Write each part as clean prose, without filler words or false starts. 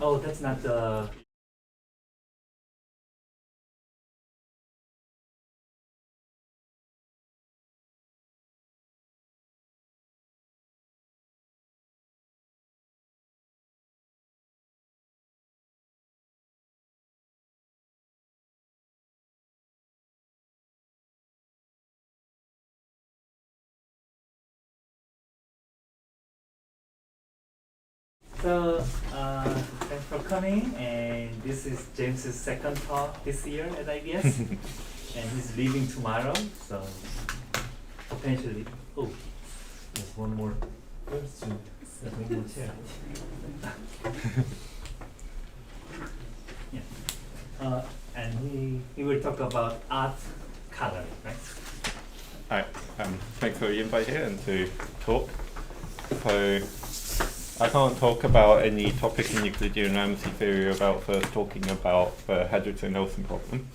Oh, that's not the. So, thanks for coming, and this is James's second talk this year at IBS, and he's leaving tomorrow, so potentially, oh, there's one more person, there's one more chair. Yeah, and he will talk about art coloring, right? Hi, thanks for the invite here and to talk. So, I can't talk about any topic in Euclidean Ramsey theory without first talking about the Hadrison-Nelson problem.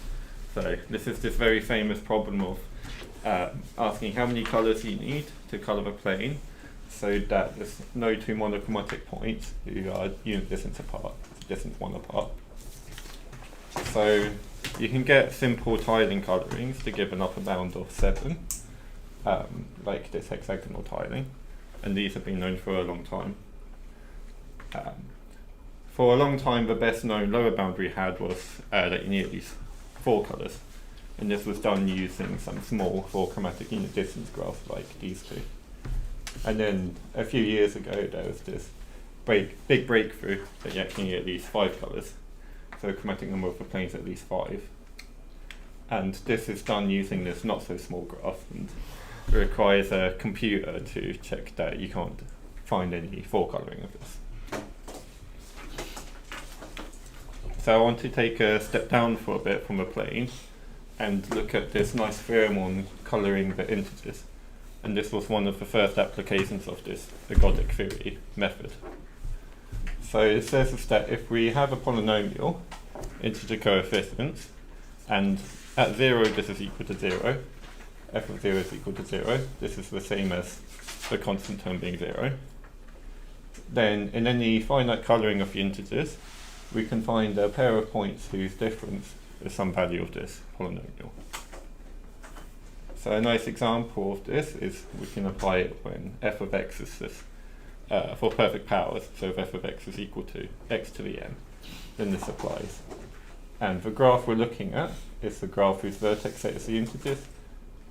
So this is this very famous problem of asking how many colours you need to colour a plane so that there's no two monochromatic points who are unit distance apart, distance 1 apart. So you can get simple tiling colourings to give an upper bound of 7, like this hexagonal tiling, and these have been known for a long time. For a long time, the best known lower bound we had was that you need at least 4 colours, and this was done using some small 4 chromatic unit distance graphs like these two. And then a few years ago, there was this big breakthrough that you actually need at least 5 colours, so a chromatic number of the planes at least 5. And this is done using this not so small graph, and it requires a computer to check that you can't find any 4 colouring of this. So I want to take a step down for a bit from a plane and look at this nice theorem on colouring the integers. And this was one of the first applications of this ergodic theory method. So it says that if we have a polynomial, integer coefficients, and at 0 this is equal to 0, f of 0 is equal to 0, this is the same as the constant term being 0, then in any finite colouring of the integers, we can find a pair of points whose difference is some value of this polynomial. So a nice example of this is we can apply it when f of x is this, for perfect powers, so if f of x is equal to x to the n, then this applies. And the graph we're looking at is the graph whose vertex set is the integers,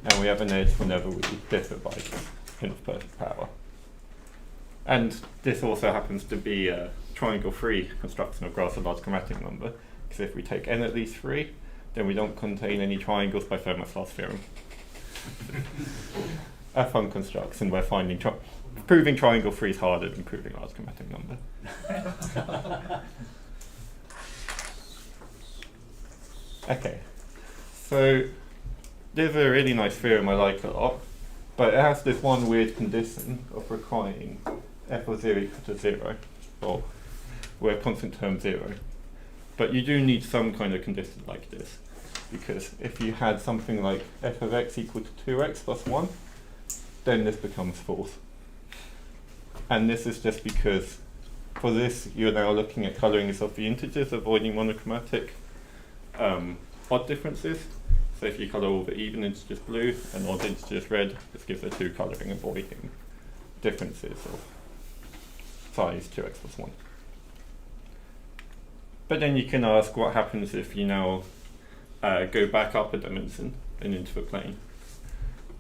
and we have an edge whenever we differ by this n of perfect power. And this also happens to be a triangle-free construction of graphs of large chromatic number, because if we take n at least 3, then we don't contain any triangles by Fermat's last theorem. A fun construction where proving triangle-free is harder than proving large chromatic number. Okay, so this is a really nice theorem I like a lot, but it has this one weird condition of requiring f of 0 equal to 0, or where constant term 0. But you do need some kind of condition like this, because if you had something like f of x equal to 2x plus 1, then this becomes false. And this is just because for this you're now looking at colourings of the integers, avoiding monochromatic odd differences. So if you colour all the even integers blue and odd integers red, this gives a 2 colouring avoiding differences of size 2x plus 1. But then you can ask what happens if you now go back up a dimension and into the plane.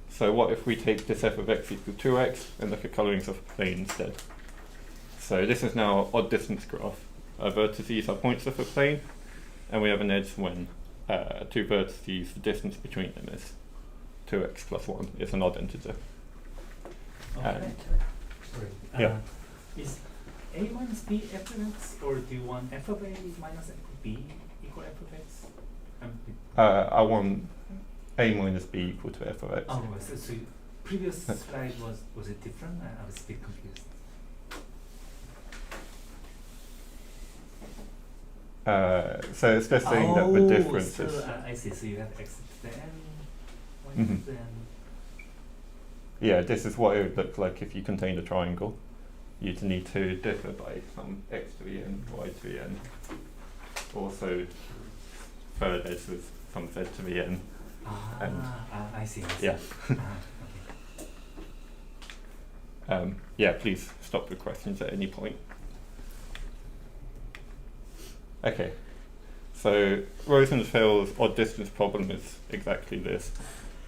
So what if we take this f of x equal to 2x and look at colourings of the plane instead? So this is now an odd distance graph. Vertices are points of a plane, and we have an edge when 2 vertices, the distance between them is 2x plus 1, is an odd integer. Okay. Sorry. Yeah. Is a minus b f of x, or do you want f of a minus f of b equal f of x? I want a minus b equal to f of x. Oh, so previous slide was it different? I was a bit confused. So it's just saying that the difference so, is... I see, so you have x to the n, y to the n. Yeah, this is what it would look like if you contained a triangle. you'd need to differ by some x to the n, y to the n. Also, third edge with some z to the n. I see. Yeah. Okay. Yeah, please stop with questions at any point. Okay, so Rosenfeld's odd distance problem is exactly this,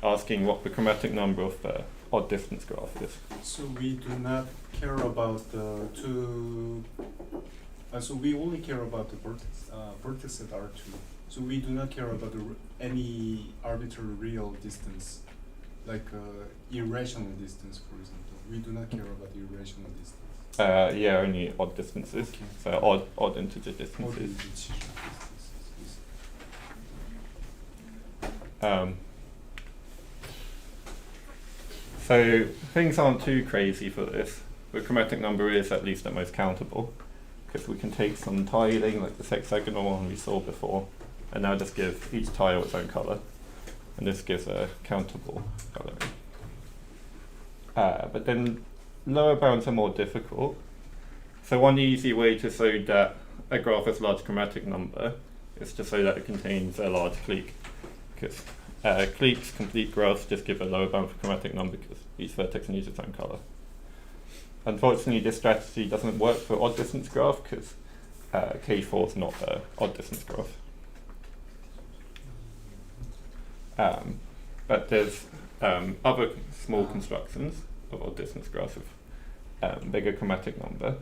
asking what the chromatic number of the odd distance graph is. So we do not care about the two. So we only care about the vertex at R2. So we do not care about any arbitrary real distance, like irrational distance, for example. We do not care about irrational distance. Yeah, only odd distances. Okay. So odd integer Odd distances. integer distances. So things aren't too crazy for this. The chromatic number is at least the most countable, because we can take some tiling, like this hexagonal one we saw before, and now just give each tile its own colour, and this gives a countable colouring. But then lower bounds are more difficult. So one easy way to show that a graph has large chromatic number is to show that it contains a large clique, because cliques, complete graphs, just give a lower bound for chromatic number because each vertex needs its own colour. Unfortunately, this strategy doesn't work for odd distance graph because K4 is not an odd distance graph. But there's other small constructions of odd distance graphs with bigger chromatic number.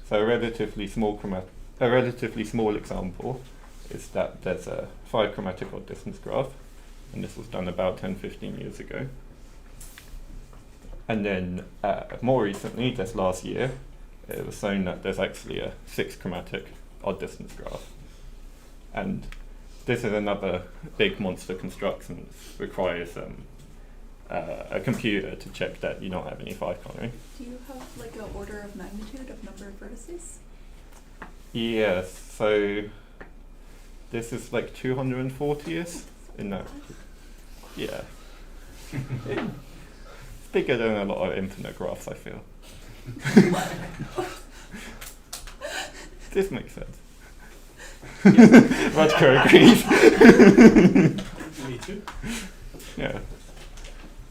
So a relatively small example is that there's a 5 chromatic odd distance graph, and this was done about 10-15 years ago. And then more recently, just last year, it was shown that there's actually a 6 chromatic odd distance graph. And this is another big monster construction that requires a computer to check that you don't have any 5 coloring. Do you have like an order of magnitude of number of vertices? Yes, so this is like 240th in that. Yeah. It's bigger than a lot of infinite graphs, I feel. This makes sense. Rutger agrees. Me too. Yeah.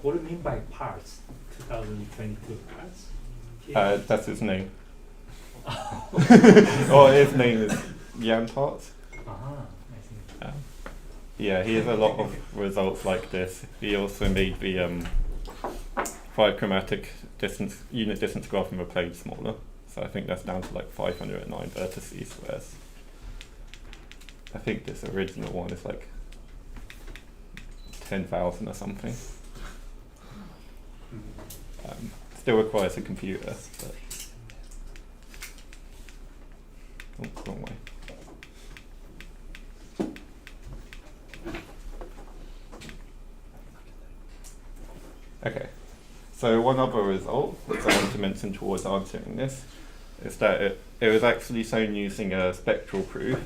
What do you mean by parts? 2022 parts? That's his name. Or his name is Jan Parts. I see. Yeah, he has a lot of results like this. He also made the 5 chromatic unit distance graph from a plane smaller. So I think that's down to like 509 vertices, whereas I think this original one is like 10,000 or something. Still requires a computer, but wrong way. Okay, so one other result which I want to mention towards answering this is that it was actually shown using a spectral proof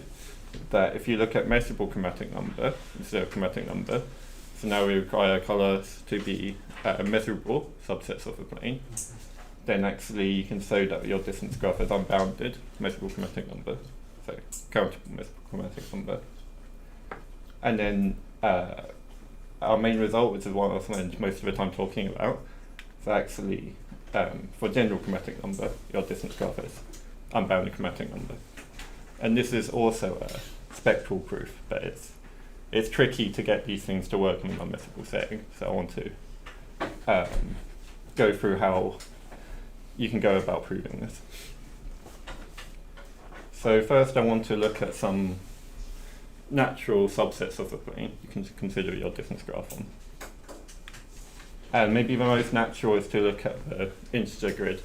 that if you look at measurable chromatic number instead of chromatic number, so now we require colours to be measurable subsets of a plane, then actually you can show that your distance graph is unbounded measurable chromatic number, so countable measurable chromatic number. And then our main result, which is what I spent most of the time talking about, is actually for general chromatic number, your distance graph is unbounded chromatic number. And this is also a spectral proof, but it's tricky to get these things to work in an unmeasurable setting. So I want to go through how you can go about proving this. So first I want to look at some natural subsets of the plane you can consider your distance graph on. And maybe the most natural is to look at the integer grid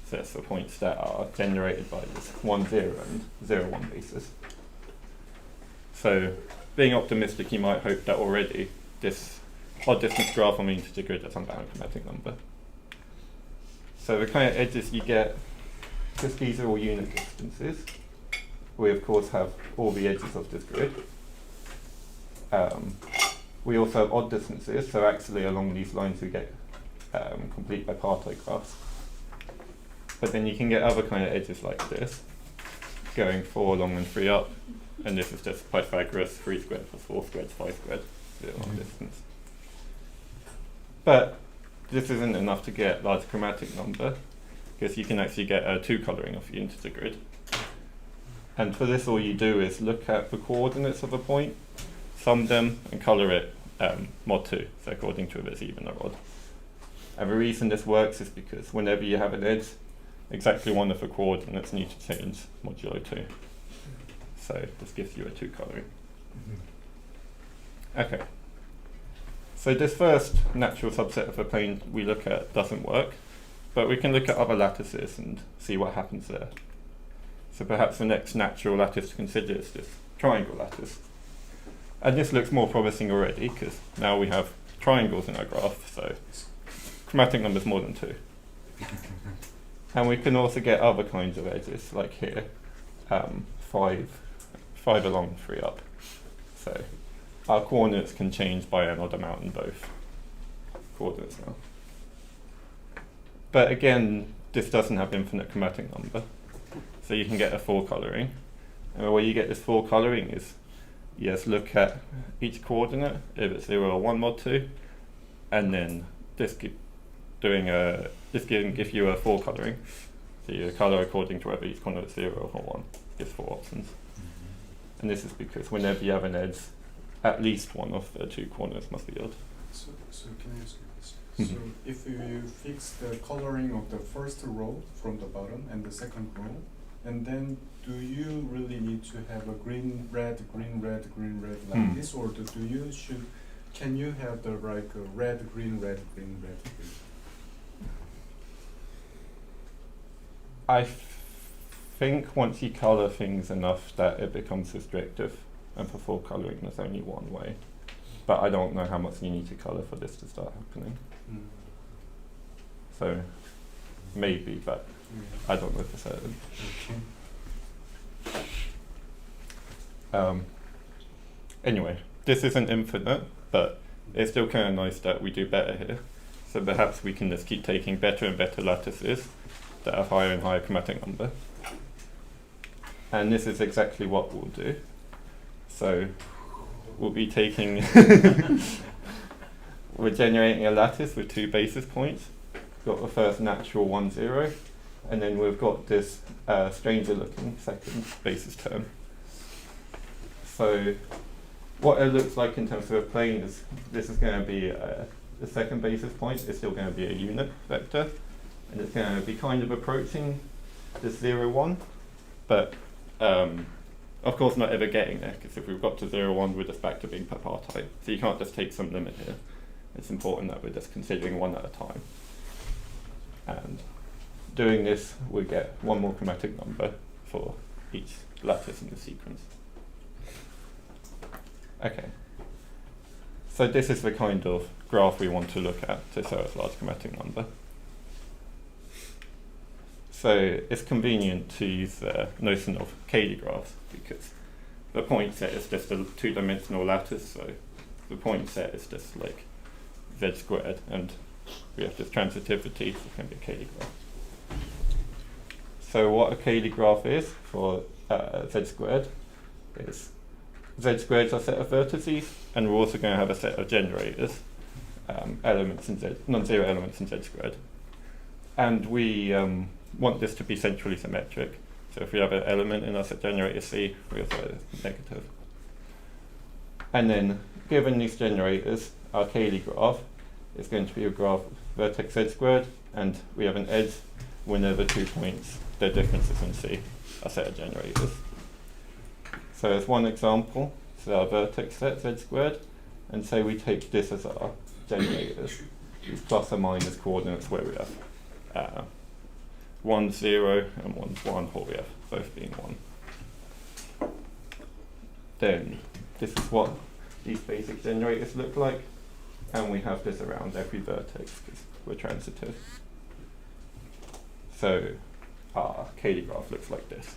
sets of points that are generated by this 1, 0 and 0, 1 basis. So being optimistic, you might hope that already this odd distance graph on the integer grid has unbounded chromatic number. So the kind of edges you get, because these are all unit distances, we of course have all the edges of this grid. We also have odd distances, so actually along these lines we get complete bipartite graphs. But then you can get other kind of edges like this, going 4 along and 3 up, and this is just Pythagoras 3 squared plus 4 squared 5 squared, zero long distance. But this isn't enough to get large chromatic number, because you can actually get a 2 coloring of the integer grid. And for this, all you do is look at the coordinates of a point, sum them, and color it mod 2, so according to if it's even or odd. And the reason this works is because whenever you have an edge, exactly one of the coordinates need to change modulo 2. So this gives you a 2 coloring. Okay. So this first natural subset of a plane we look at doesn't work, but we can look at other lattices and see what happens there. So perhaps the next natural lattice to consider is this triangle lattice. And this looks more promising already, because now we have triangles in our graph, so chromatic number is more than 2. And we can also get other kinds of edges, like here, 5 along, 3 up. So our coordinates can change by an odd amount in both coordinates now. But again, this doesn't have infinite chromatic number. So you can get a 4 coloring. And the way you get this 4 coloring is, you just look at each coordinate, if it's 0 or 1 mod 2, and then this can give you a 4 coloring. So you color according to whether each coordinate is 0 or 1, gives 4 options. And this is because whenever you have an edge, at least one of the 2 coordinates must be odd. So can I ask you this? So if you fix the coloring of the first row from the bottom and the second row, and then do you really need to have a green, red, green, red, green, red like this, or can you have the like red, green, red, green, red, green? I think once you color things enough that it becomes restrictive, and for 4 coloring there's only one way. But I don't know how much you need to color for this to start happening. So maybe, but I don't know for certain. Anyway, this isn't infinite, but it's still kind of nice that we do better here. So perhaps we can just keep taking better and better lattices that have higher and higher chromatic number. And this is exactly what we'll do. So we'll be taking, we're generating a lattice with 2 basis points. We've got the first natural 1, 0, and then we've got this stranger looking second basis term. So what it looks like in terms of a plane is this is going to be the second basis point is still going to be a unit vector, and it's going to be kind of approaching this 0, 1, but of course not ever getting there, because if we've got to 0, 1 we're just back to being bipartite. So you can't just take some limit here. It's important that we're just considering one at a time. And doing this, we get one more chromatic number for each lattice in the sequence. Okay. So this is the kind of graph we want to look at to show us large chromatic number. So it's convenient to use the notion of Cayley graphs, because the point set is just a 2-dimensional lattice, so the point set is just like z squared, and we have this transitivity, so it can be a Cayley graph. So what a Cayley graph is for z squared is z squared is a set of vertices, and we're also going to have a set of generators, elements in z, non-zero elements in z squared. And we want this to be centrally symmetric. So if we have an element in our set generator C, we also have a negative. And then, given these generators, our Cayley graph is going to be a graph of vertex z squared, and we have an edge whenever 2 points, their differences in C, are set of generators. So as one example, so our vertex set z squared, and say we take this as our generators, these plus or minus coordinates where we have 1, 0, and 1, 1, or we have both being 1. Then this is what these basic generators look like, and we have this around every vertex because we're transitive. So our Cayley graph looks like this.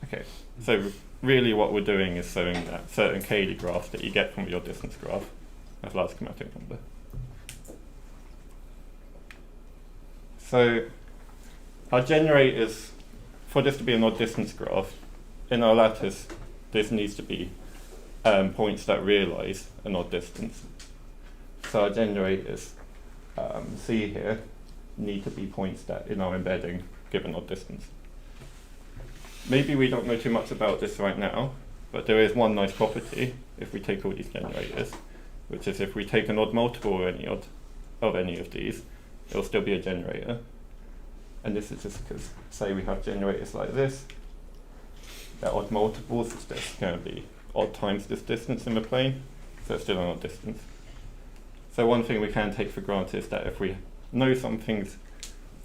Okay, so really what we're doing is showing that certain Cayley graphs that you get from your distance graph have large chromatic number. So our generators, for this to be an odd distance graph, in our lattice, this needs to be points that realize an odd distance. So our generators, C here, need to be points that in our embedding give an odd distance. Maybe we don't know too much about this right now, but there is one nice property if we take all these generators, which is if we take an odd multiple of any of these, it'll still be a generator. And this is just because, say we have generators like this, they're odd multiples, it's just going to be odd times this distance in the plane, so it's still an odd distance. So one thing we can take for granted is that if we know some things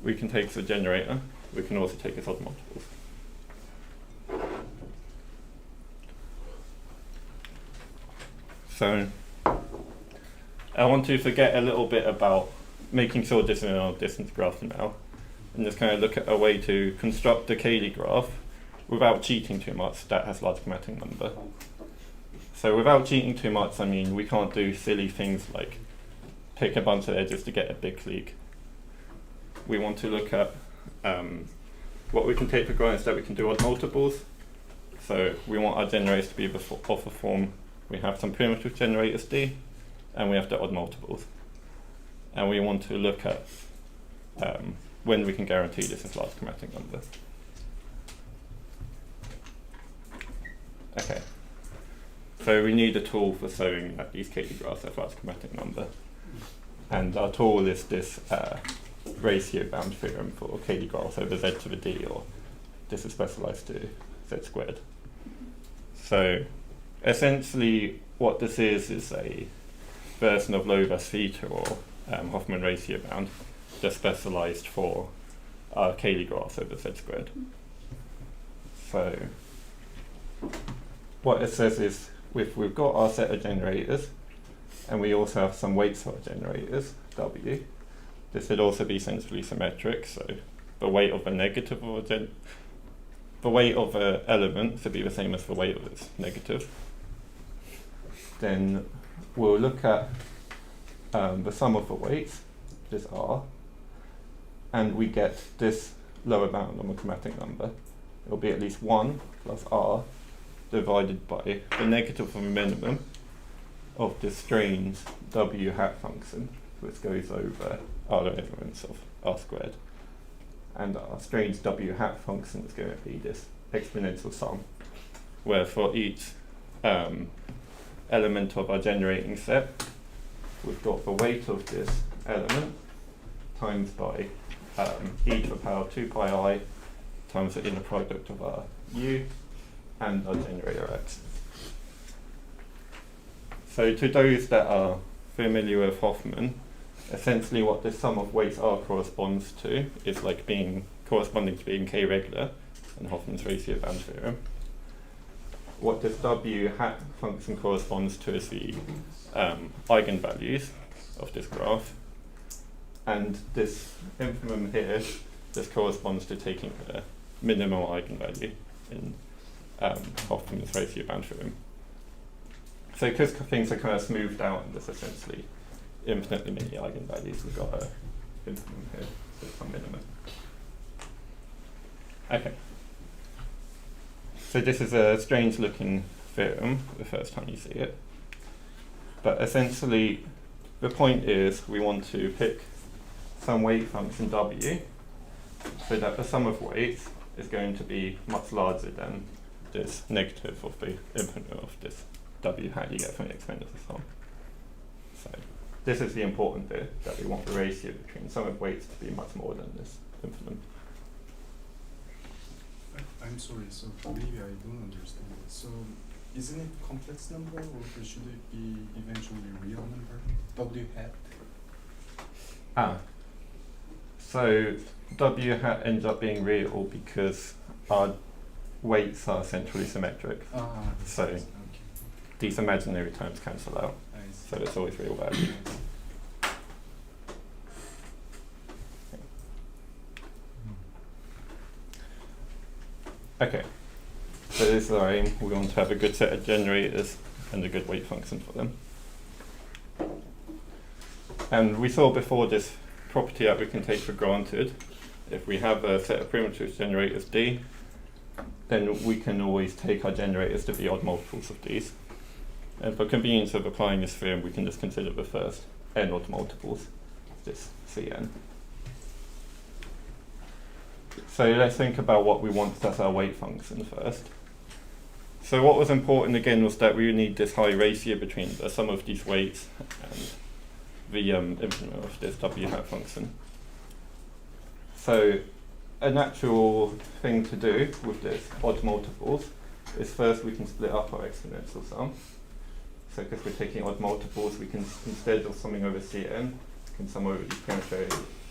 we can take as a generator, we can also take as odd multiples. So I want to forget a little bit about making sure this is an odd distance graph now, and just kind of look at a way to construct a Cayley graph without cheating too much that has large chromatic number. So without cheating too much, I mean we can't do silly things like pick a bunch of edges to get a big clique. We want to look at what we can take for granted is that we can do odd multiples. So we want our generators to be of a form. We have some primitive generators D, and we have the odd multiples. And we want to look at when we can guarantee this is large chromatic number. Okay. So we need a tool for showing that these Cayley graphs have large chromatic number. And our tool is this ratio bound theorem for Cayley graphs over z to the d, or this is specialized to z squared. So essentially what this is a version of Lovász theta, or Hoffman ratio bound, just specialized for Cayley graphs over z squared. So what it says is if we've got our set of generators and we also have some weights for our generators, W, this would also be centrally symmetric, so the weight of a negative of the weight of an element should be the same as the weight of its negative. Then we'll look at the sum of the weights, this R, and we get this lower bound on the chromatic number. It will be at least 1 plus R divided by the negative of the minimum of this strange W hat function, which goes over other elements of R squared. And our strange W hat function is going to be this exponential sum, where for each element of our generating set, we've got the weight of this element times by e to the power 2 pi I times the inner product of our U and our generator X. So to those that are familiar with Hoffman, essentially what this sum of weights R corresponds to is like corresponding to being K regular in Hoffman's ratio bound theorem. What this W hat function corresponds to is the eigenvalues of this graph, and this infimum here just corresponds to taking the minimal eigenvalue in Hoffman's ratio bound theorem. So because things are kind of smoothed out and there's essentially infinitely many eigenvalues, we've got an infimum here, so some minimum. Okay. So this is a strange looking theorem the first time you see it. But essentially the point is we want to pick some weight function W so that the sum of weights is going to be much larger than this negative of the infimum of this W hat you get from the exponential sum. So this is the important bit, that we want the ratio between sum of weights to be much more than this infimum. I'm sorry, so maybe I don't understand it. So isn't it complex number, or should it be eventually real number? W hat? So W hat ends up being real because our weights are centrally symmetric. So okay. these imaginary terms cancel out. I see. So it's always real value. Okay, so this is our aim. We want to have a good set of generators and a good weight function for them. And we saw before this property that we can take for granted. If we have a set of primitive generators D, then we can always take our generators to be odd multiples of these. And for convenience of applying this theorem, we can just consider the first n odd multiples, this Cn. So let's think about what we want as our weight function first. So what was important again was that we need this high ratio between the sum of these weights and the implement of this W hat function. So a natural thing to do with this odd multiples is first we can split up our exponential sum. So because we're taking odd multiples, we can, instead of summing over Cn, we can sum over these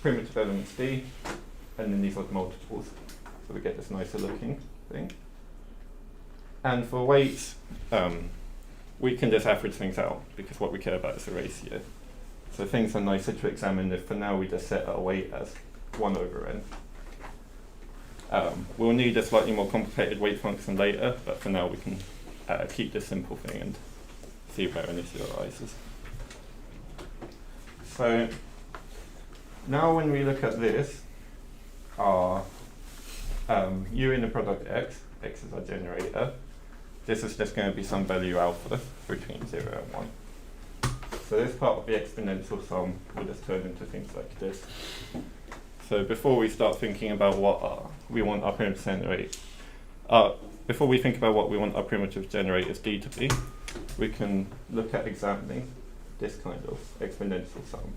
primitive elements D, and then these odd multiples. So we get this nicer looking thing. And for weights, we can just average things out, because what we care about is the ratio. So things are nicer to examine if for now we just set our weight as 1 over n. We'll need a slightly more complicated weight function later, but for now we can keep this simple thing and see where an issue arises. So now when we look at this, our u in the product x is our generator. This is just going to be some value alpha between 0 and 1. So this part of the exponential sum will just turn into things like this. So before we start thinking about what we want our primitive generators, before we think about what we want our primitive generators D to be, we can look at examining this kind of exponential sum,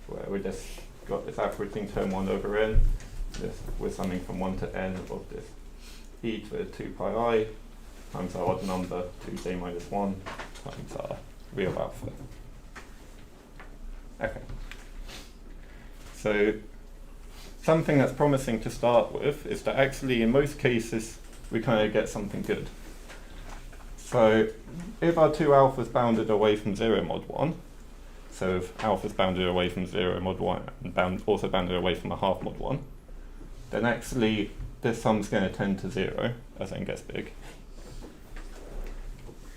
where we just got this averaging term 1 over n. We're summing from 1 to n of this e to 2 pi I times our odd number 2j minus 1 times our real alpha. Okay. So something that's promising to start with is that actually in most cases we kind of get something good. So if our two alphas bounded away from 0 mod 1, so if alpha's bounded away from 0 mod 1 and also bounded away from a half mod 1, then actually this sum's going to tend to 0 as n gets big.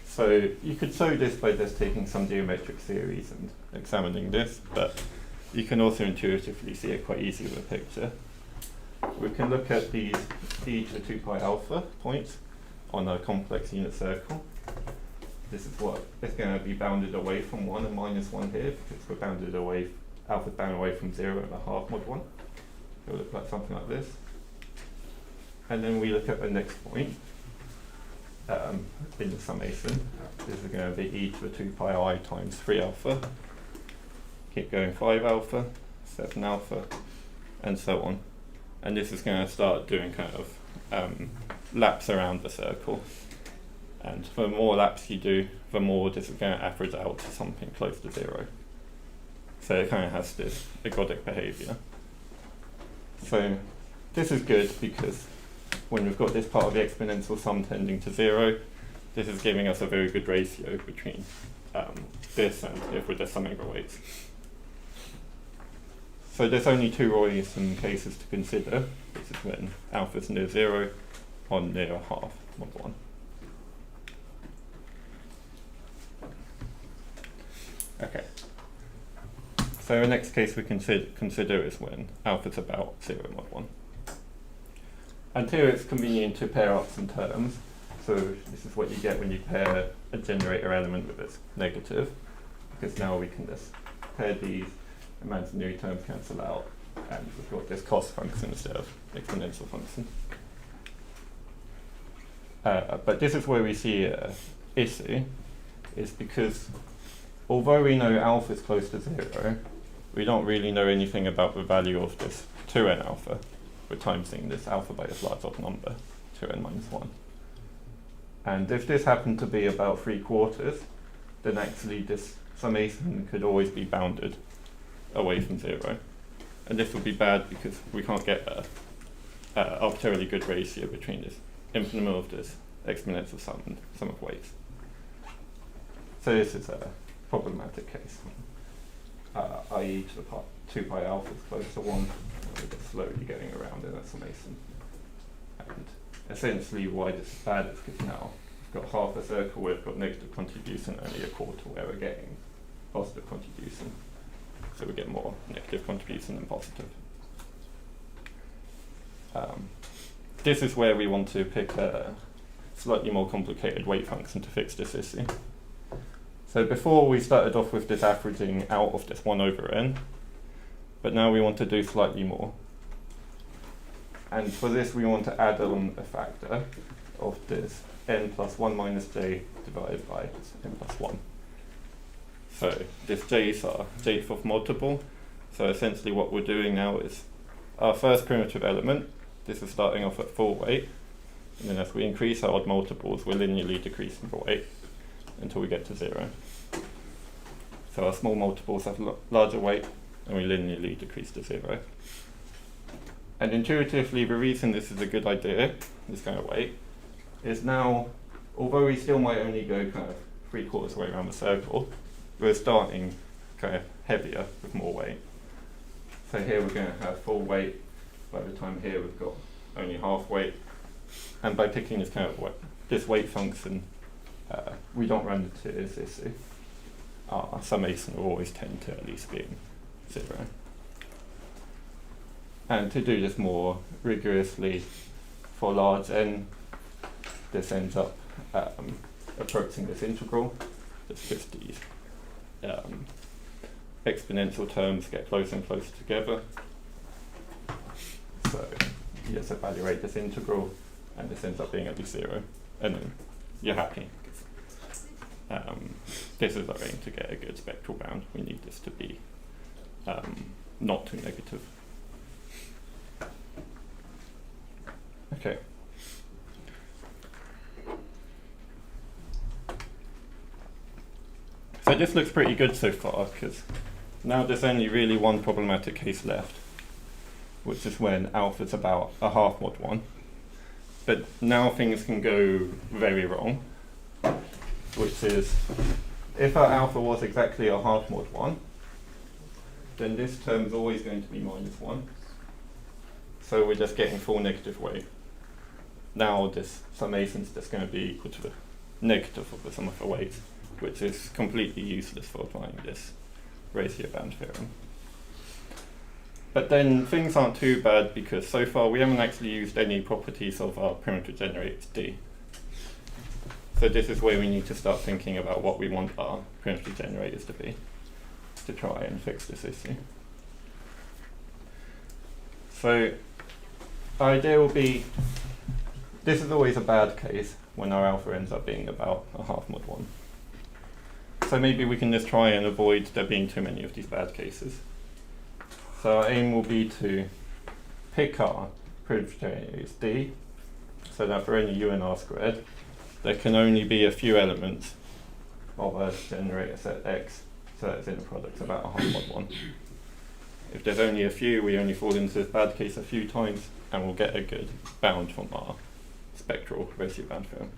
So you could show this by just taking some geometric series and examining this, but you can also intuitively see it quite easily with a picture. We can look at these e to 2 pi alpha points on a complex unit circle. This is what is going to be bounded away from 1 and minus 1 here, because we're bounded away, alpha's bounded away from 0 and a half mod 1. It will look like something like this. And then we look at the next point in the summation. This is going to be e to the 2 pi I times 3 alpha. Keep going 5 alpha, 7 alpha, and so on. And this is going to start doing kind of laps around the circle. And the more laps you do, the more this is going to average out to something close to 0. So it kind of has this ergodic behavior. So this is good because when we've got this part of the exponential sum tending to 0, this is giving us a very good ratio between this and if we're just summing the weights. So there's only two Royson cases to consider, which is when alpha's near 0 or near half mod 1. Okay. So the next case we consider is when alpha's about 0 mod 1. And here it's convenient to pair up some terms. So this is what you get when you pair a generator element with its negative, because now we can just pair these, imaginary terms cancel out, and we've got this cost function instead of exponential function. But this is where we see an issue, is because although we know alpha is close to 0, we don't really know anything about the value of this 2n alpha. We're timesing this alpha by this large odd number, 2n minus 1. And if this happened to be about 3/4, then actually this summation could always be bounded away from 0. And this would be bad because we can't get a arbitrarily good ratio between this implement of this exponential sum and sum of weights. So this is a problematic case, i.e. to the part 2 pi alpha is close to 1, and we're just slowly getting around in that summation. And essentially why this is bad is because now we've got half a circle where we've got negative contribution, only a quarter where we're getting positive contribution. So we get more negative contribution than positive. This is where we want to pick a slightly more complicated weight function to fix this issue. So before we started off with this averaging out of this 1 over n, but now we want to do slightly more. And for this we want to add on a factor of this n plus 1 minus j divided by n plus 1. So this j is our j-fourth multiple. So essentially what we're doing now is our first primitive element, this is starting off at full weight, and then as we increase our odd multiples, we're linearly decreasing the weight until we get to 0. So our small multiples have larger weight, and we linearly decrease to 0. And intuitively, the reason this is a good idea, this kind of weight, is now, although we still might only go kind of 3/4 way around the circle, we're starting kind of heavier with more weight. So here we're going to have full weight. By the time here we've got only half weight. And by picking this kind of this weight function, we don't run into this issue. Our summation will always tend to at least be 0. And to do this more rigorously for large n, this ends up approaching this integral. It's just these exponential terms get closer and closer together. So you just evaluate this integral, and this ends up being at least 0, and then you're happy. This is our aim to get a good spectral bound. We need this to be not too negative. Okay. So this looks pretty good so far, because now there's only really one problematic case left, which is when alpha is about a half mod 1. But now things can go very wrong, which is if our alpha was exactly a half mod 1, then this term is always going to be minus 1. So we're just getting full negative weight. Now this summation is just going to be equal to the negative of the sum of the weights, which is completely useless for applying this ratio band theorem. But then things aren't too bad, because so far we haven't actually used any properties of our primitive generators D. So this is where we need to start thinking about what we want our primitive generators to be, to try and fix this issue. So our idea will be, this is always a bad case when our alpha ends up being about a half mod 1. So maybe we can just try and avoid there being too many of these bad cases. So our aim will be to pick our primitive generators D, so that for any u and r squared, there can only be a few elements of a generator set X, so that its inner product's about a half mod 1. If there's only a few, we only fall into this bad case a few times, and we'll get a good bound from our spectral ratio band theorem.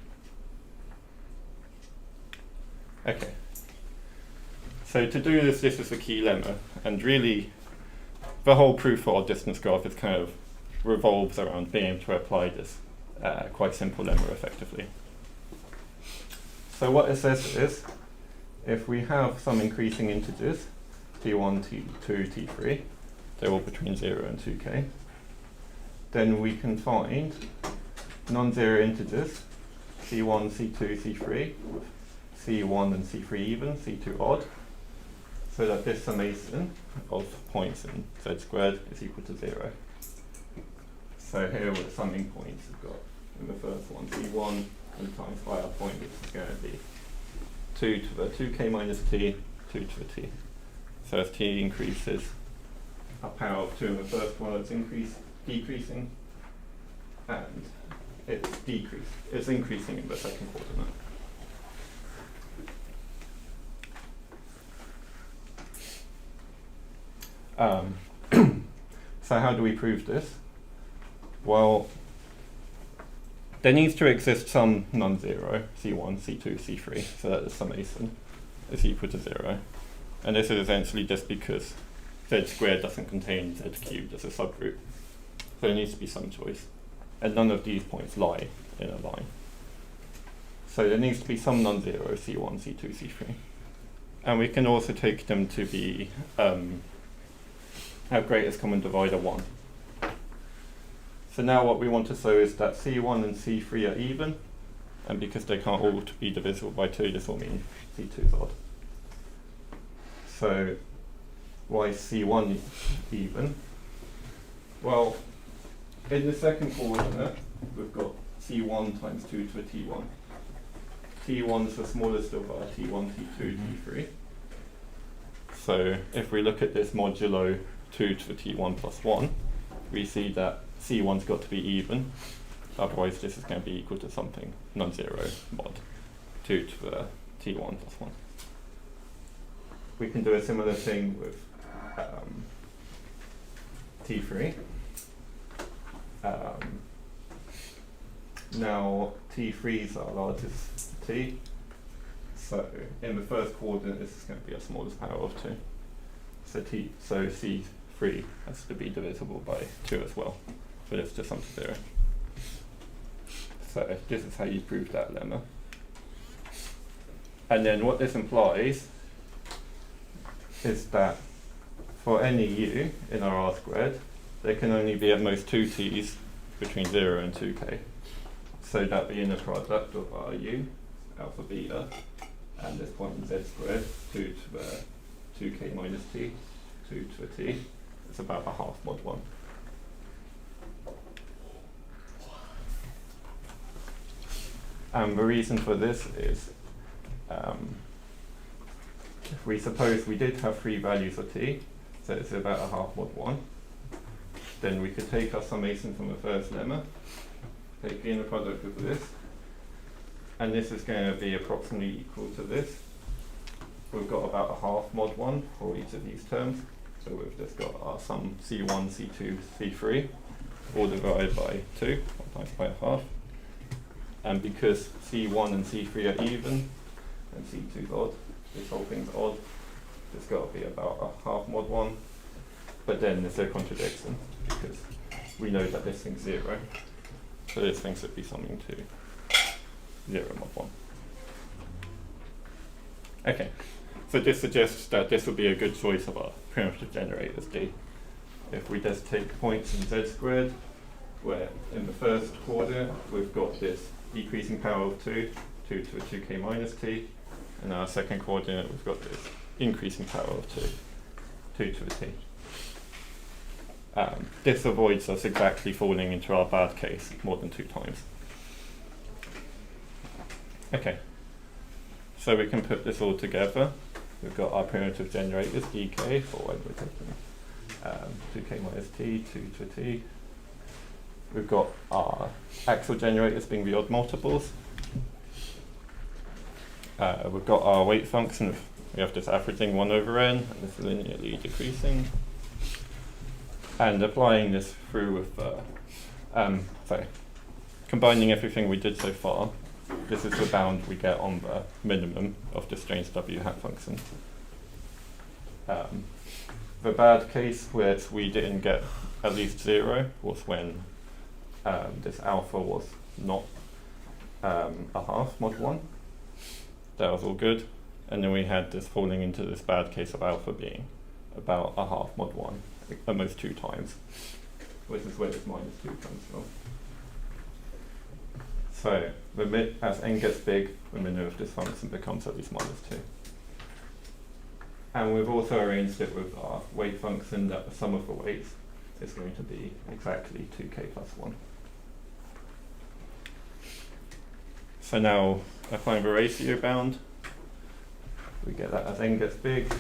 Okay. So to do this, this is the key lemma, and really the whole proof for our distance graph is kind of revolves around being able to apply this quite simple lemma effectively. So what it says is, if we have some increasing integers, t1, t2, t3, they're all between 0 and 2k, then we can find non-zero integers, c1, c2, c3, with c1 and c3 even, c2 odd, so that this summation of points in z squared is equal to 0. So here we're summing points. We've got in the first one c1 and times by our point, which is going to be 2 to the 2k minus t, 2 to the t. So as t increases, our power of 2 in the first one is decreasing, and it's increasing in the second coordinate. So how do we prove this? Well, there needs to exist some non-zero, c1, c2, c3, so that the summation is equal to 0. And this is essentially just because z squared doesn't contain z cubed as a subgroup. So there needs to be some choice. And none of these points lie in a line. So there needs to be some non-zero, c1, c2, c3. And we can also take them to be have greatest common divisor 1. So now what we want to show is that C1 and C3 are even, and because they can't all be divisible by 2, this will mean C2 is odd. So why is C1 even? Well, in the second coordinate, we've got C1 times 2 to a T1. T1 is the smallest of our T1, T2, T3. So if we look at this modulo 2 to the T1 plus 1, we see that C1's got to be even, otherwise this is going to be equal to something non-zero mod 2 to the T1 plus 1. We can do a similar thing with T3. Now T3 is our largest T, so in the first coordinate this is going to be our smallest power of 2. So C3 has to be divisible by 2 as well, but it's just sum to 0. So this is how you prove that lemma. And then what this implies is that for any u in our R squared, there can only be at most 2 t's between 0 and 2k. So that the inner product of our u, alpha beta, and this point in z squared, 2 to the 2k minus t, 2 to a t, is about a half mod 1. And the reason for this is, if we suppose we did have 3 values of t, so it's about a half mod 1, then we could take our summation from the first lemma, take the inner product of this, and this is going to be approximately equal to this. We've got about a half mod 1 for each of these terms, so we've just got our sum C1, C2, C3, all divided by 2, or times by a half. And because C1 and C3 are even, and C2 is odd, this whole thing's odd, it's got to be about a half mod 1. But then there's a contradiction, because we know that this thing's 0. So this thing should be something to 0 mod 1. Okay, so this suggests that this would be a good choice of our primitive generators D. If we just take points in z squared, where in the first coordinate we've got this decreasing power of 2, 2 to a 2k minus t, and our second coordinate we've got this increasing power of 2, 2 to a t. This avoids us exactly falling into our bad case more than 2 times. Okay, so we can put this all together. We've got our primitive generators dk for when we're taking 2k minus t, 2 to a t. We've got our axial generators being the odd multiples. We've got our weight function. We have this averaging 1 over n, and this linearly decreasing. And applying this through with, combining everything we did so far, this is the bound we get on the minimum of the strange W hat function. The bad case where we didn't get at least 0 was when this alpha was not a half mod 1. That was all good. And then we had this falling into this bad case of alpha being about a half mod 1, almost 2 times, which is where this minus 2 comes from. So as n gets big, the minimum of this function becomes at least minus 2. And we've also arranged it with our weight function that the sum of the weights is going to be exactly 2k plus 1. So now applying the ratio bound, we get that as n gets big,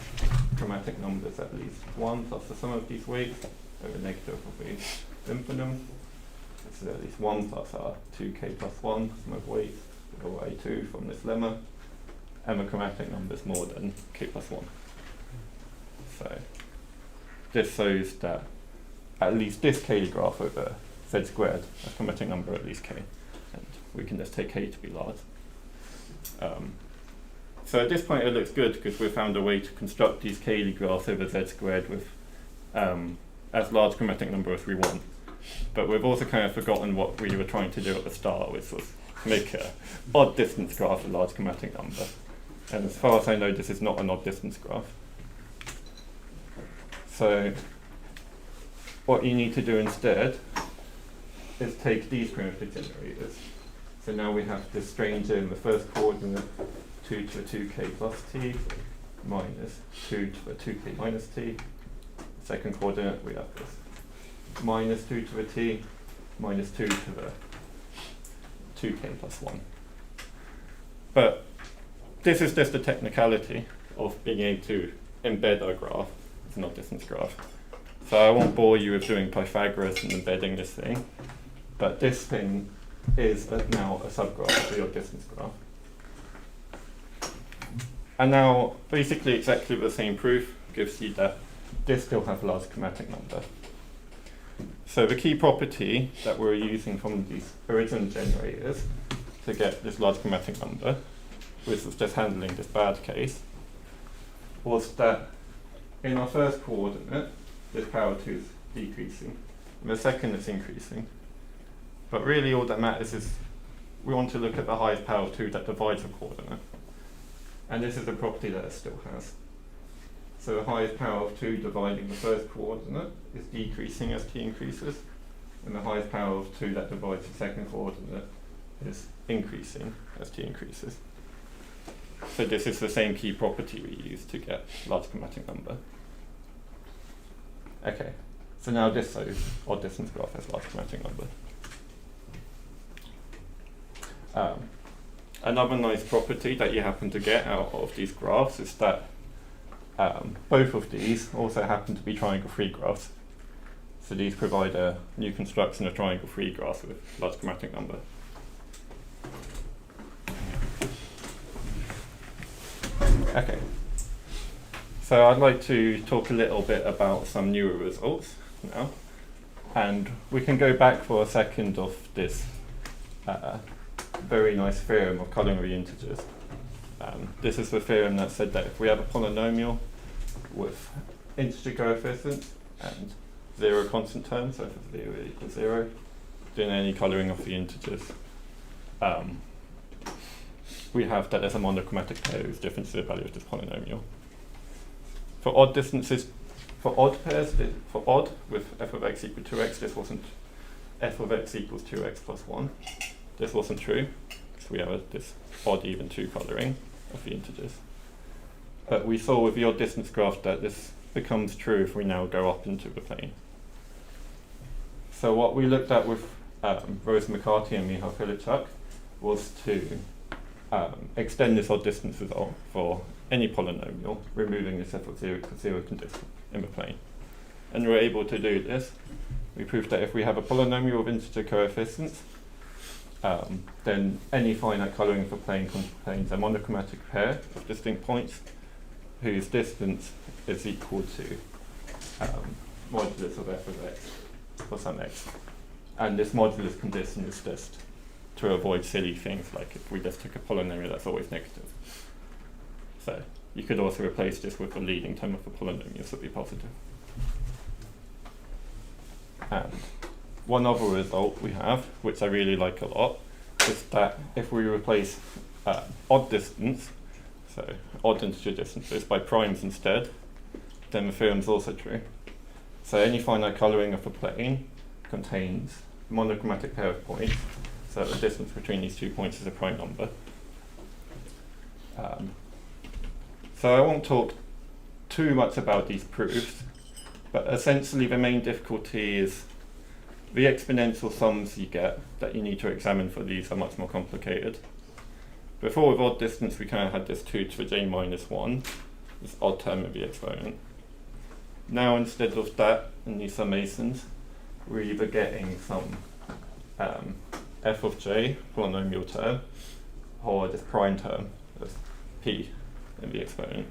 chromatic number is at least 1 plus the sum of these weights over negative of the infimum. This is at least 1 plus our 2k plus 1 sum of weights over a2 from this lemma, and the chromatic number is more than k plus 1. So this shows that at least this k graph over z squared has chromatic number at least k, and we can just take k to be large. So at this point it looks good because we've found a way to construct these Cayley graphs over z squared with as large chromatic number as we want. But we've also kind of forgotten what we were trying to do at the start, which was make an odd distance graph with large chromatic number. And as far as I know, this is not an odd distance graph. So what you need to do instead is take these primitive generators. So now we have this strange in the first coordinate 2 to the 2k plus t minus 2 to the 2k minus t. Second coordinate we have this minus 2 to the t minus 2 to the 2k plus 1. But this is just a technicality of being able to embed our graph. It's an odd distance graph. So I won't bore you with doing Pythagoras and embedding this thing, but this thing is now a subgraph of the odd distance graph. And now basically exactly the same proof gives you that this still has a large chromatic number. So the key property that we're using from these original generators to get this large chromatic number, which was just handling this bad case, was that in our first coordinate, this power 2 is decreasing, and the second it's increasing. But really all that matters is we want to look at the highest power of 2 that divides a coordinate. And this is a property that it still has. So the highest power of 2 dividing the first coordinate is decreasing as t increases, and the highest power of 2 that divides the second coordinate is increasing as t increases. So this is the same key property we use to get large chromatic number. Okay, so now this shows odd distance graph has large chromatic number. Another nice property that you happen to get out of these graphs is that both of these also happen to be triangle-free graphs. So these provide a new construction of triangle-free graphs with large chromatic number. Okay, so I'd like to talk a little bit about some newer results now, and we can go back for a second of this very nice theorem of culinary integers. This is the theorem that said that if we have a polynomial with integer coefficients and 0 constant terms, so for 0 equals 0, doing any coloring of the integers, we have that there's a monochromatic pair whose difference is the value of this polynomial. For odd distances, for odd pairs, for odd with f of x equal 2x, this wasn't f of x equals 2x plus 1. This wasn't true, because we have this odd even 2 coloring of the integers. But we saw with the odd distance graph that this becomes true if we now go up into the plane. So what we looked at with Rose McCarthy and Michal Filichuk was to extend this odd distance result for any polynomial, removing this f of 0 equals 0 condition in the plane. And we're able to do this. We proved that if we have a polynomial of integer coefficients, then any finite coloring for plane contains a monochromatic pair of distinct points whose distance is equal to modulus of f of x for some x. And this modulus condition is just to avoid silly things like if we just took a polynomial that's always negative. So you could also replace this with the leading term of the polynomial, so it would be positive. And one other result we have, which I really like a lot, is that if we replace odd distance, so odd integer distances, by primes instead, then the theorem is also true. So any finite coloring of a plane contains a monochromatic pair of points, so the distance between these 2 points is a prime number. So I won't talk too much about these proofs, but essentially the main difficulty is the exponential sums you get that you need to examine for these are much more complicated. Before with odd distance we kind of had this 2 to the j minus 1, this odd term of the exponent. Now instead of that in these summations, we're either getting some f of j polynomial term or this prime term as p in the exponent.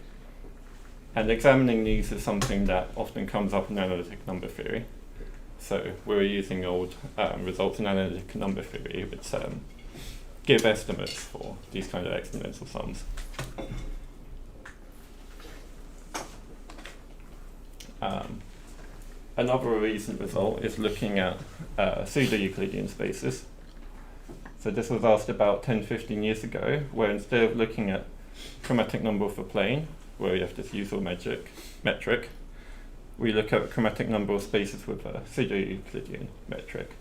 And examining these is something that often comes up in analytic number theory. So we're using old results in analytic number theory which give estimates for these kind of exponential sums. Another recent result is looking at pseudo-Euclidean spaces. So this was asked about 10-15 years ago, where instead of looking at chromatic number of a plane, where we have this usual metric. We look at chromatic number of spaces with a pseudo-Euclidean metric.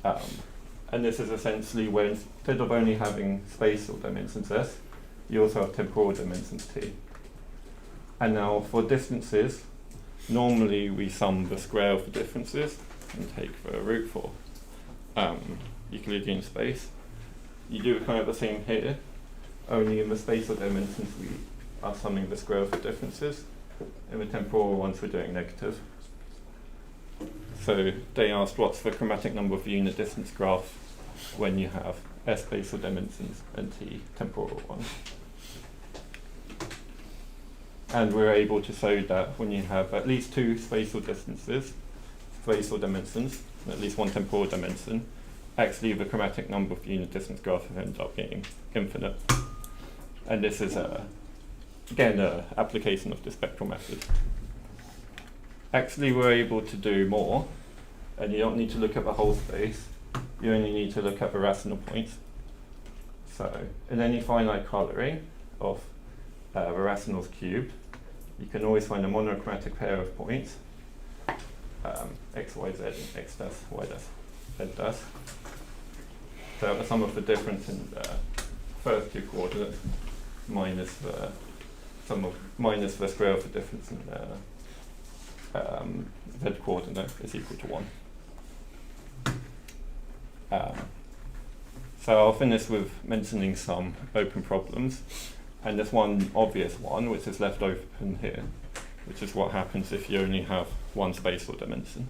And this is essentially where instead of only having spatial dimensions S, you also have temporal dimensions T. And now for distances, normally we sum the square of the differences and take the root for Euclidean space. You do kind of the same here, only in the spatial dimensions we are summing the square of the differences. In the temporal ones we're doing negative. So they asked what's the chromatic number of the unit distance graph when you have S spatial dimensions and T temporal ones. And we're able to show that when you have at least two spatial dimensions, and at least one temporal dimension, actually the chromatic number of the unit distance graph ends up being infinite. And this is again an application of the spectral method. Actually we're able to do more, and you don't need to look at the whole space, you only need to look at the rational points. So in any finite coloring of the rationals cubed, you can always find a monochromatic pair of points, x, y, z, and x dash, y dash, z dash. So the sum of the difference in the first two coordinates minus the square of the difference in the z coordinate is equal to 1. So I'll finish with mentioning some open problems, and there's one obvious one which is left open here, which is what happens if you only have one spatial dimension.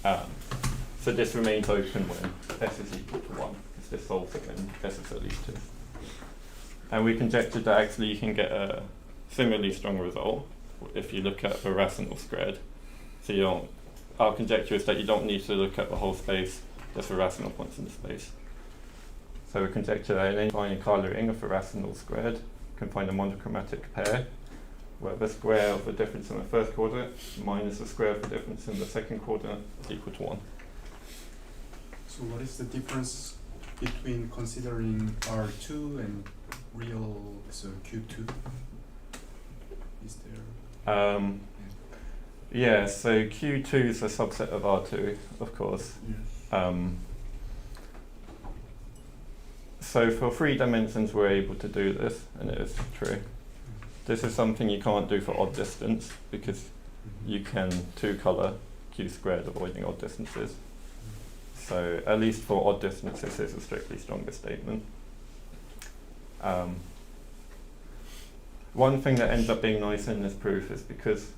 So this remains open when S is equal to 1, because this solves it when S is at least 2. And we conjectured that actually you can get a similarly strong result if you look at the rational spread. So our conjecture is that you don't need to look at the whole space, just the rational points in the space. So we conjecture that in any finite coloring of the rational squared, you can find a monochromatic pair where the square of the difference in the first coordinate minus the square of the difference in the second coordinate is equal to 1. So what is the difference between considering R2 and real Q2? Is there? Yeah, so Q2 is a subset of R2, of course. Yes. So for 3 dimensions we're able to do this, and it is true. This is something you can't do for odd distance, because you can 2-color Q squared avoiding odd distances. So at least for odd distances, this is a strictly stronger statement. One thing that ends up being nice in this proof is because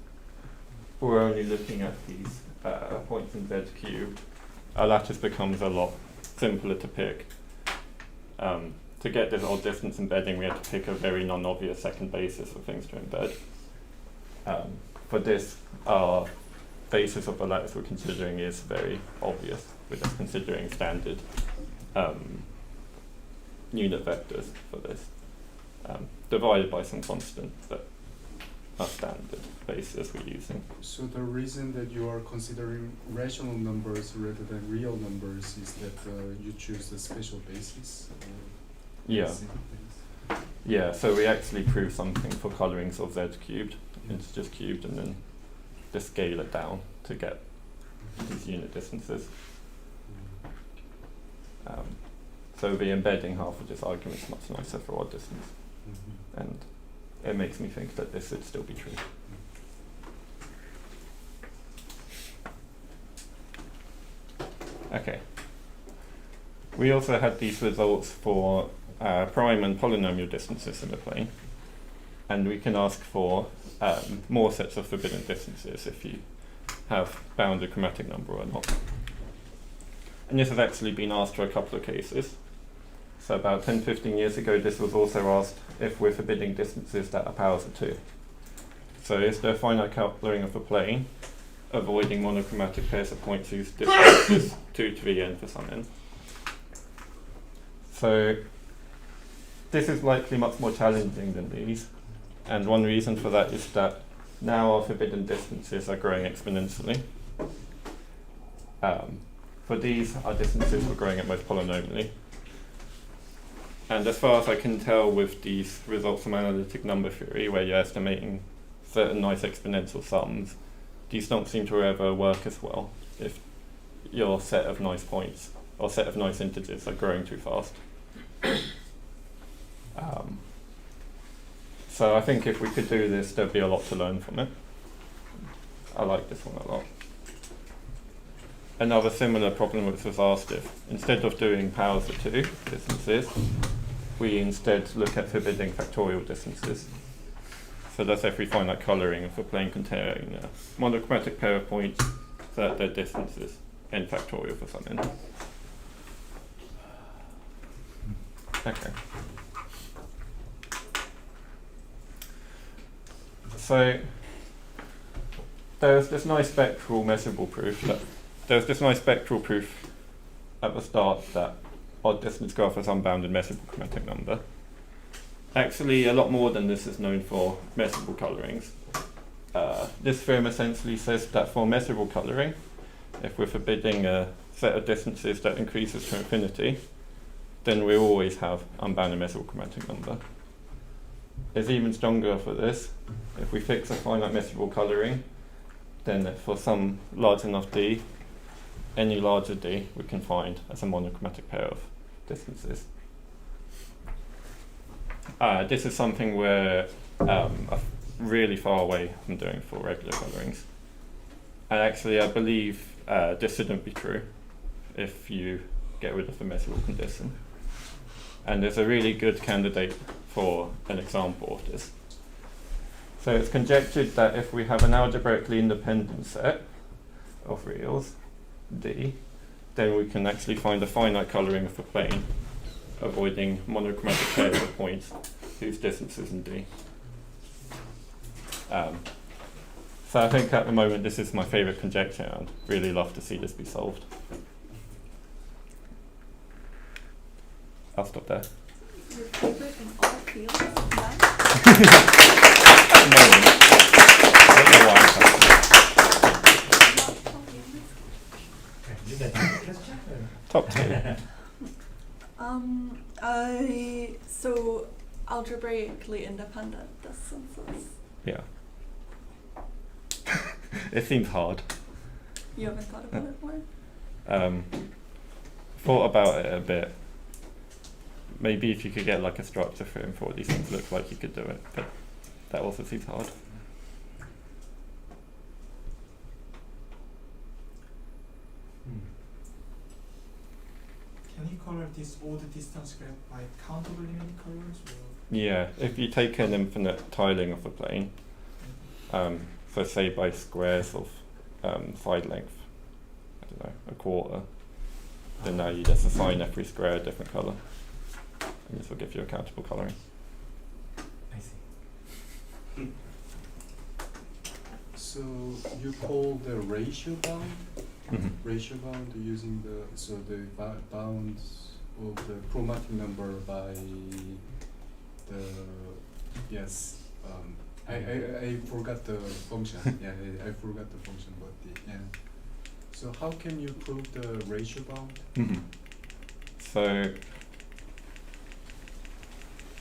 we're only looking at these points in Z cubed, our lattice becomes a lot simpler to pick. To get this odd distance embedding, we have to pick a very non-obvious second basis for things to embed. For this, our basis of the lattice we're considering is very obvious. We're just considering standard unit vectors for this, divided by some constant that are standard basis we're using. So the reason that you are considering rational numbers rather than real numbers is that you choose the special basis? Yeah. Yeah, so we actually prove something for colorings of Z cubed, integers cubed, and then just scale it down to get these unit distances. So the embedding half of this argument is much nicer for odd distance, and it makes me think that this should still be true. Okay. We also had these results for prime and polynomial distances in the plane, and we can ask for more sets of forbidden distances if you have bounded chromatic number or not. And this has actually been asked for a couple of cases. So about 10-15 years ago, this was also asked if we're forbidding distances that are powers of 2. So is there a finite coloring of a plane, avoiding monochromatic pairs of points whose distance is 2 to the n for some n? So this is likely much more challenging than these, and one reason for that is that now our forbidden distances are growing exponentially. For these, our distances were growing at most polynomially. And as far as I can tell with these results from analytic number theory, where you're estimating certain nice exponential sums, these don't seem to ever work as well if your set of nice points or set of nice integers are growing too fast. So I think if we could do this, there'd be a lot to learn from it. I like this one a lot. Another similar problem which was asked if, instead of doing powers of 2 distances, we instead look at forbidding factorial distances. So that's if we find that coloring if we're playing comparing a monochromatic pair of points so that their distance is n factorial for some n. Okay. So there's this nice spectral measurable proof at the start that odd distance graph has unbounded measurable chromatic number. Actually, a lot more than this is known for measurable colorings. This theorem essentially says that for measurable coloring, if we're forbidding a set of distances that increases to infinity, then we always have unbounded measurable chromatic number. It's even stronger for this. If we fix a finite measurable coloring, then for some large enough d, any larger d we can find as a monochromatic pair of distances. This is something we're really far away from doing for regular colorings. And actually I believe this shouldn't be true if you get rid of the measurable condition. And there's a really good candidate for an example of this. So it's conjectured that if we have an algebraically independent set of reals, D, then we can actually find a finite coloring of a plane, avoiding monochromatic pairs of points whose distance is in D. So I think at the moment this is my favorite conjecture, and I'd really love to see this be solved. I'll stop there. Your favorite in all fields? None? At the moment, I don't know why I'm happy. Top 2. So algebraically independent distances. Yeah. It seems hard. You haven't thought about it more? Thought about it a bit. Maybe if you could get like a structure theorem for what these things look like, you could do it, but that also seems hard. Can you color this odd distance graph by countable limit colors? Or? Yeah, if you take an infinite tiling of a plane, so say by squares of side length, I don't know, a quarter, then now you just assign every square a different color. And this will give you a countable coloring. I see. So you call the ratio bound? Mm-hmm. Ratio bound using the bounds of the chromatic number by the I forgot the function. I forgot the function, but So how can you prove the ratio bound? Mm-hmm. So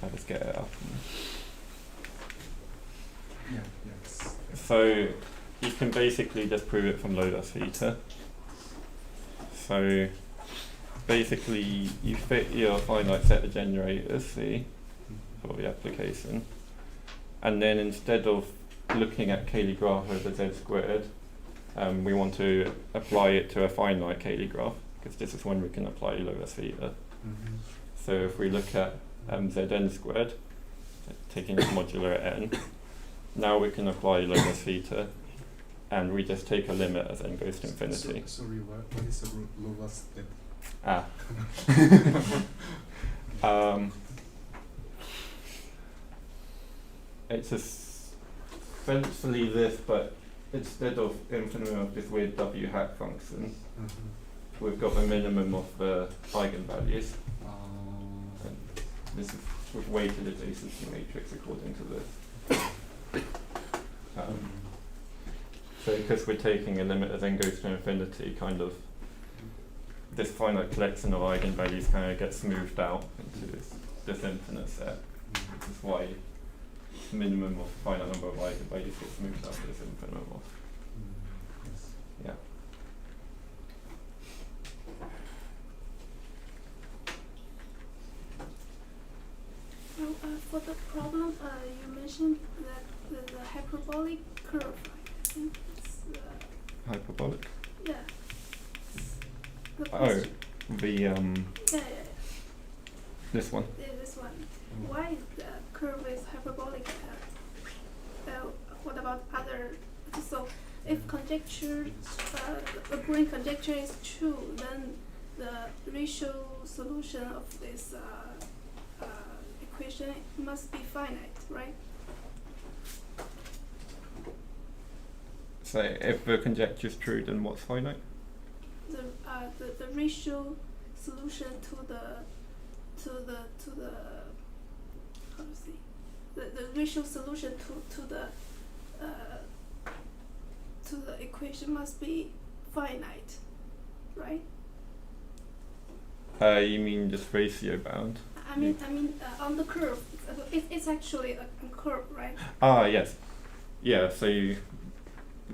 I'll just get it up. Yes. So you can basically just prove it from Lodas theta. So basically you fit your finite set of generators, C, for the application, and then instead of looking at Cayley graph over Z squared, we want to apply it to a finite Cayley graph, because this is when we can apply Lodas theta. Mm-hmm. So if we look at Zn squared, taking its modular at n, now we can apply Lodas theta, and we just take a limit as n goes to infinity. Sorry, what is the Lodas theta? It's essentially this, but instead of implementing of this weird w hat function, we've got a minimum of the eigenvalues. And this is with weighted adjacency matrix according to this. So because we're taking a limit as n goes to infinity, kind of this finite collection of eigenvalues kind of gets smoothed out into this this infinite set. This is why minimum of finite number of eigenvalues gets moved up as infinite of. Yes. Yeah. Well, for the problem, you mentioned that the hyperbolic curve, I think it's, Hyperbolic. yeah. The Oh, question. the Yeah, this one. this one. Why is the curve is hyperbolic? What about other? So, if conjecture, the Green conjecture is true, then the ratio solution of this equation must be finite, right? So if the conjecture is true, then what's finite? The ratio solution to the how to say the ratio solution to the equation must be finite, right? You mean just ratio bound? I mean on the curve, it's actually a curve, right? Ah, yes. Yeah, so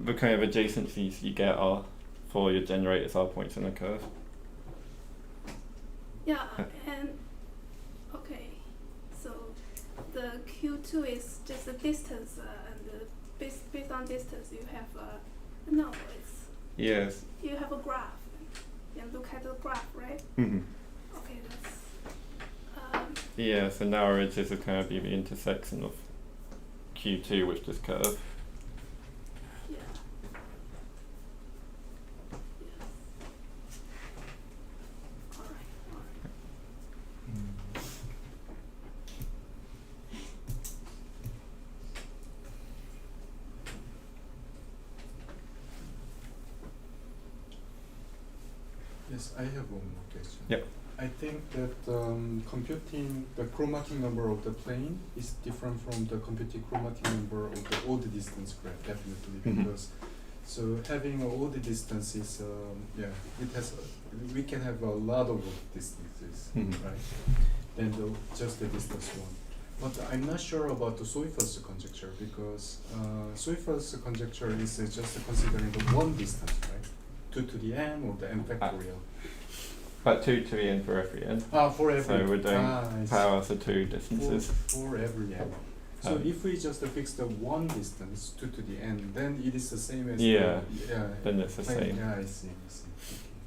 the kind of adjacencies you get are for your generators are points in a curve. Yeah, and okay, so the Q2 is just a distance, and based on distance you have no, it's Yes. you have a graph. You look at the graph, right? Mm-hmm. Okay, that's Yeah, so narrow edges would kind of be the intersection of Q2 with this curve. yeah. Yes. All right. Yes, I have one more question. Yep. I think that computing the chromatic number of the plane is different from the computing chromatic number of the odd distance graph, definitely, Mhm. because so having an odd distance is it has we can have a lot of odd distances, Mhm. right? Than just the distance one. But I'm not sure about the Soiffer's conjecture because Soiffer's conjecture is just considering the one distance, right? 2 to the n or the n factorial. But 2 to the n for every n. For every. So we're doing I see. powers of 2 distances. For every n. So Um, if we just fix the one distance 2 to the n, then it is the same as Yeah, the then it's the same. Yeah, I see.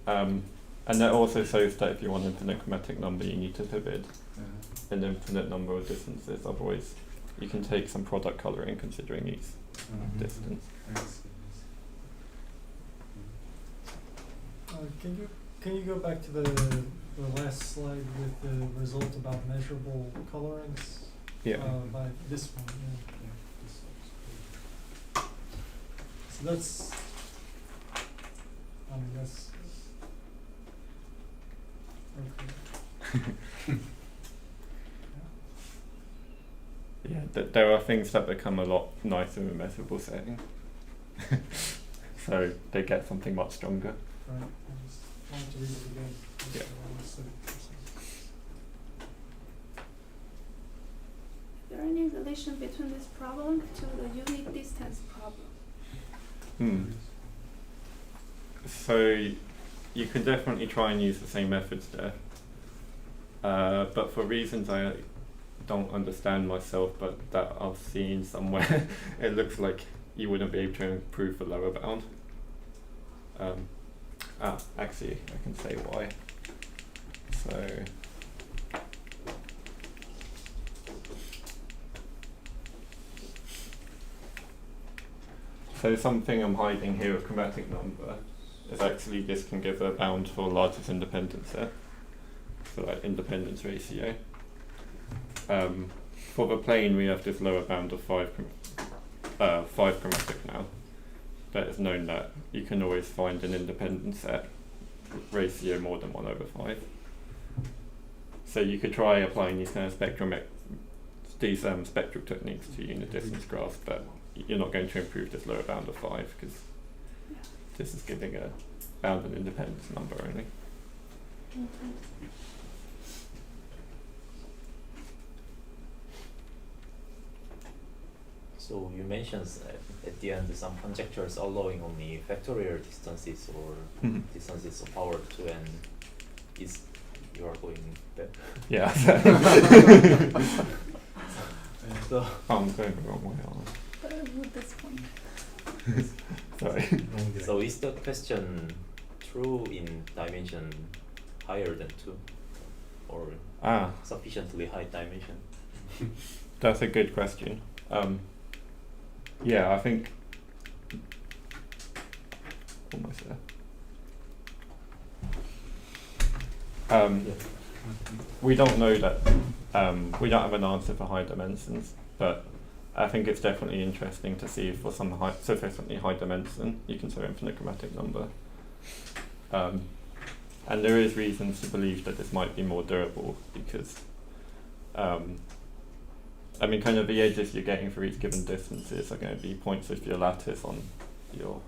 Okay. And that also shows that if you want an infinite chromatic number, you need to forbid Uh, an infinite number of distances. Otherwise, you can take some product coloring considering each distance. I see. Can you go back to the last slide with the result about measurable colorings? Yeah. By this one, yeah. Yeah. So that's, okay. Yeah, there are things that become a lot nicer in a measurable setting. So they get something much stronger. Right, I just wanted to read it again. Yeah. Is there any relation between this problem to the unit distance problem? So you can definitely try and use the same methods there. But for reasons I don't understand myself, but that I've seen somewhere, it looks like you wouldn't be able to improve the lower bound. Actually, I can say why. So something I'm hiding here, a chromatic number, is actually this can give a bound for largest independent set. So like independence ratio. For the plane, we have this lower bound of 5 chromatic now. But it's known that you can always find an independent set ratio more than 1/5. So you could try applying these kind of spectral techniques to unit distance graphs, but you're not going to improve this lower bound of 5 because this is giving a bound and independence number only. So you mentioned at the end some conjectures allowing only factorial distances or Mhm. distances of power 2n. Is you are going back? Yeah. So I'm going the wrong way, aren't With this one. I? Sorry. so is the question true in dimension higher than 2 or sufficiently high dimension? That's a good question. Yeah, I think almost there. We don't know that. We don't have an answer for high dimensions, but I think it's definitely interesting to see if for some sufficiently high dimension you can show infinite chromatic number. And there is reasons to believe that this might be more durable because, I mean, kind of the edges you're getting for each given distances are going to be points of your lattice on your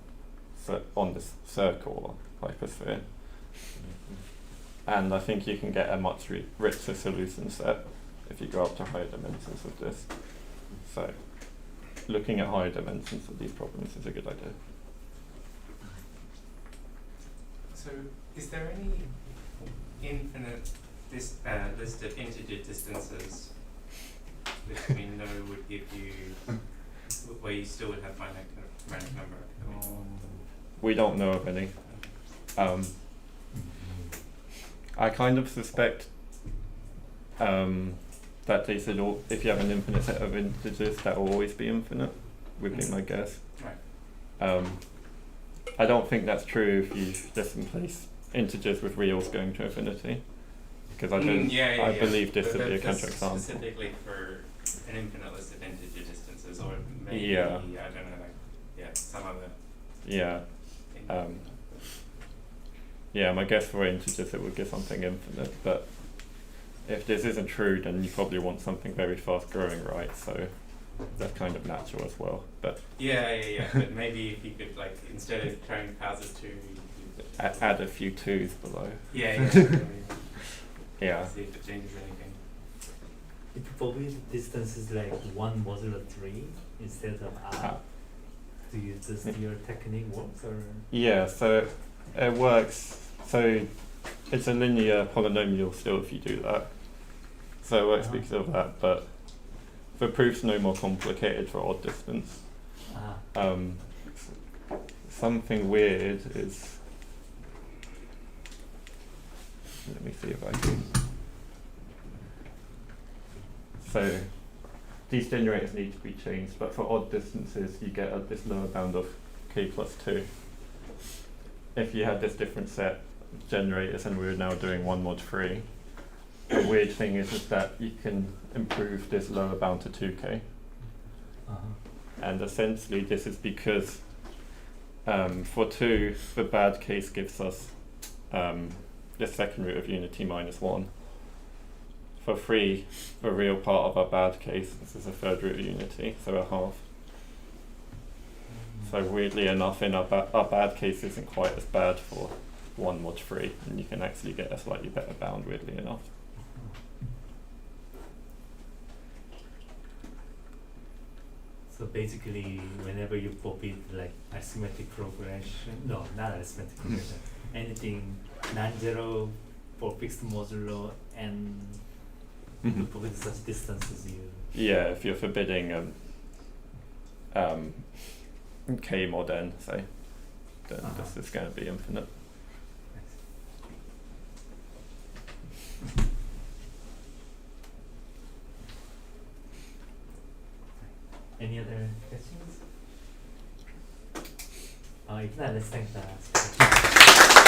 this circle or hypersphere. And I think you can get a much richer solution set if you go up to higher dimensions of this. So, looking at higher dimensions of these problems is a good idea. So, is there any infinite list of integer distances which we know would give you, where you still would have finite chromatic number? We don't know of any. I kind of suspect that they said if you have an infinite set of integers, that will always be infinite, would be my guess. Right. I don't think that's true if you just replace integers with reals going to infinity, because I believe this would be a counterexample. Specifically for an infinite list of integer distances, or maybe, Yeah. I don't know, like, some other Yeah. thing. Yeah, my guess for integers it would give something infinite, but if this isn't true, then you probably want something very fast growing, right? So that's kind of natural as well. But But maybe if you could, like, instead of trying powers 2, you could add a few 2's below. Yeah. Yeah. See if it changes anything. If probably the distance is like 1 modulo 3 instead of r, do you does your technique works or? Yeah, so it works. So it's a linear polynomial still if you do that. So it works because of that, but the proof's no more complicated for odd distance. Something weird is, let me see if I can. So these generators need to be changed, but for odd distances you get this lower bound of k plus 2. If you had this different set of generators and we were now doing 1 mod 3, the weird thing is that you can improve this lower bound to 2k. And essentially this is because for 2, the bad case gives us the second root of unity minus 1. For 3, the real part of our bad case, this is a third root of unity, so a half. So weirdly enough, in our bad case isn't quite as bad for 1 mod 3, and you can actually get a slightly better bound, weirdly enough. So basically, whenever you forbid like arithmetic progression, no, not arithmetic progression, anything non-zero for fixed modulo and you forbid such distances, you. Yeah, if you're forbidding k mod n, say, then this is going to be infinite. Any other questions? If not, let's thank the speaker.